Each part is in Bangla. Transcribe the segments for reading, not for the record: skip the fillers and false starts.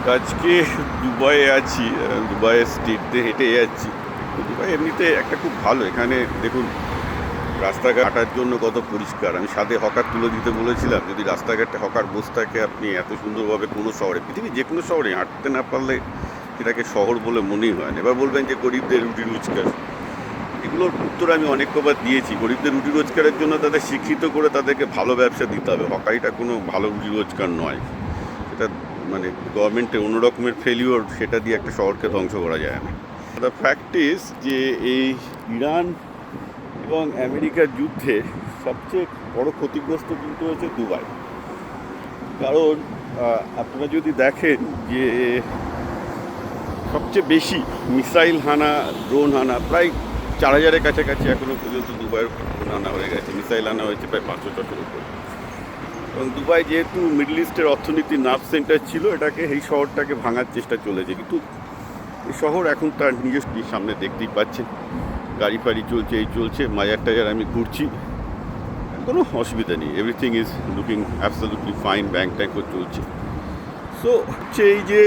আজকে দুবাইয়ে আছি, দুবাইয়ের স্ট্রিট দিয়ে হেঁটে যাচ্ছি। দুবাই এমনিতে একটা খুব ভালো, এখানে দেখুন রাস্তাঘাট হাঁটার জন্য কত পরিষ্কার। আমি সাথে হকার তুলে দিতে বলেছিলাম, যদি রাস্তাঘাটে হকার বসে থাকে আপনি এত সুন্দরভাবে কোনো শহরে, পৃথিবীর যে কোনো শহরে হাঁটতে না পারলে এটাকে শহর বলে মনেই হয় না। এবার বলবেন যে গরিবদের রুটি রোজগার, এগুলোর উত্তর আমি অনেক কবার দিয়েছি। গরিবদের রুটি রোজগারের জন্য তাদের শিক্ষিত করে তাদেরকে ভালো ব্যবসা দিতে হবে। হকারিটা কোনো ভালো রুটি রোজগার নয়, এটা মানে গভর্নমেন্টের অন্য রকমের ফেলিওর, সেটা দিয়ে একটা শহরকে ধ্বংস করা যায় না। দ্য ফ্যাক্ট ইজ যে এই ইরান এবং আমেরিকার যুদ্ধে সবচেয়ে বড় ক্ষতিগ্রস্ত কিন্তু হচ্ছে দুবাই। কারণ আপনারা যদি দেখেন যে সবচেয়ে বেশি মিসাইল হানা, ড্রোন হানা প্রায় 4000-এর কাছাকাছি এখনও পর্যন্ত দুবাইয়ের ড্রোন হানা হয়ে গেছে। মিসাইল হানা হয়েছে প্রায় 500-600-এর উপর। এবং দুবাই যেহেতু মিডল ইস্টের অর্থনীতির নার্ভ সেন্টার ছিল, এটাকে এই শহরটাকে ভাঙার চেষ্টা চলেছে। কিন্তু এই শহর এখন তার নিজস্ব সামনে দেখতেই পাচ্ছেন, গাড়ি ফাড়ি চলছে, এই চলছে, মাজার টাজার আমি ঘুরছি, কোনো অসুবিধা নেই। Everything is looking absolutely fine, bank ট্যাঙ্কও চলছে। সো হচ্ছে এই যে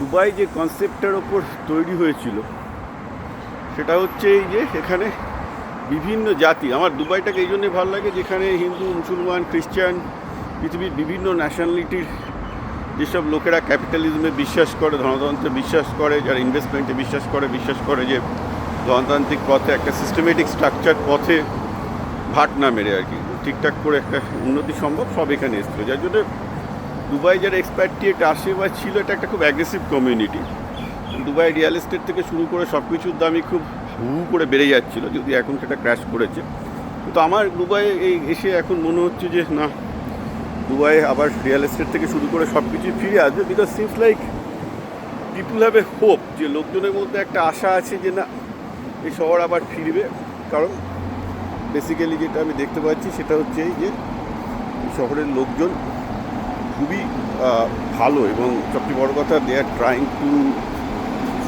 দুবাই যে কনসেপ্টটার ওপর তৈরি হয়েছিল সেটা হচ্ছে এই যে এখানে বিভিন্ন জাতি। আমার দুবাইটাকে এই জন্যে ভালো লাগে, যেখানে হিন্দু, মুসলমান, খ্রিস্টান, পৃথিবীর বিভিন্ন ন্যাশনালিটির যেসব লোকেরা ক্যাপিটালিজমে বিশ্বাস করে, ধনতন্ত্রে বিশ্বাস করে, যারা ইনভেস্টমেন্টে বিশ্বাস করে যে গণতান্ত্রিক পথে একটা সিস্টেমেটিক স্ট্রাকচার পথে ভাট না মেরে আর কি ঠিকঠাক করে একটা উন্নতি সম্ভব, সব এখানে এসেছিলো। যার জন্য দুবাই যারা এক্সপ্যাট্রিয়েট আসে বা ছিল, এটা একটা খুব aggressive community. Dubai real estate থেকে শুরু করে সব কিছুর দামই খুব হু করে বেড়ে যাচ্ছিলো, যদি এখন সেটা ক্র্যাশ করেছে। কিন্তু আমার দুবাইয়ে এই এসে এখন মনে হচ্ছে যে না, দুবাইয়ে আবার রিয়েল এস্টেট থেকে শুরু করে সব কিছুই ফিরে আসবে। Because seems like people have a hope, যে লোকজনের মধ্যে একটা আশা আছে যে না, এই শহর আবার ফিরবে। কারণ বেসিক্যালি যেটা আমি দেখতে পাচ্ছি সেটা হচ্ছে এই যে শহরের লোকজন খুবই ভালো, এবং সবচেয়ে বড় কথা, they are trying to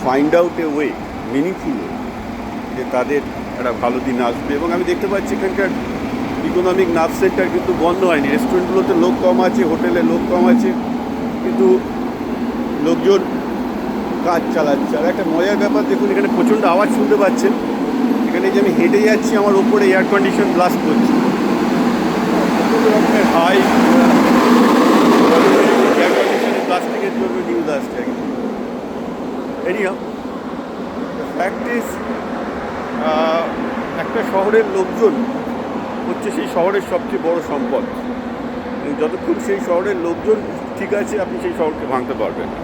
find out a way, meaningful way, যে তাদের একটা ভালো দিন আসবে। এবং আমি দেখতে পাচ্ছি এখানকার ইকোনমিক নার্ভ সেন্টার কিন্তু বন্ধ হয়নি। রেস্টুরেন্টগুলোতে লোক কম আছে, হোটেলে লোক কম আছে, কিন্তু লোকজন কাজ চালাচ্ছে। আর একটা মজার ব্যাপার দেখুন, এখানে প্রচণ্ড আওয়াজ শুনতে পাচ্ছেন। এখানে যে আমি হেঁটে যাচ্ছি, আমার ওপরে এয়ার কন্ডিশন ব্লাস্ট করছে, প্রচণ্ড রকমের হাই এয়ার কন্ডিশনের প্লাস্টিকের জন্য নিউজ আসছে আর কি। এনিহাউ, ফ্যাক্ট ইজ একটা শহরের লোকজন হচ্ছে সেই শহরের সবচেয়ে বড় সম্পদ। যতক্ষণ সেই শহরের লোকজন ঠিক আছে, আপনি সেই শহরকে ভাঙতে পারবেন না।